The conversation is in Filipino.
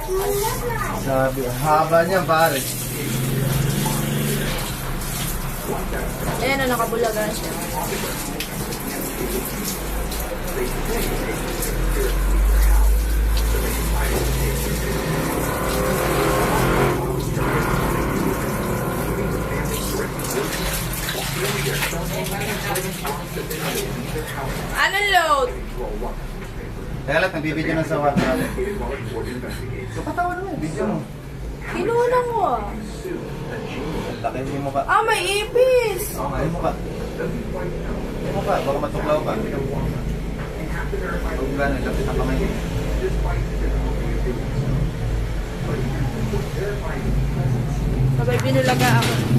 Sabi, haba niya pare. Ayan na, nakabulaga na siya. Anong load? Kaya lang, nagbibideo ng sawa natin. So, patawa naman, video mo. Kinuha na mo ah. Laki mo mukha. Ah, may ipis! Oo, may mukha. May mukha, baka matuklaw ka. Huwag gano'n, lapit ang kamay. Sabay binulaga ako.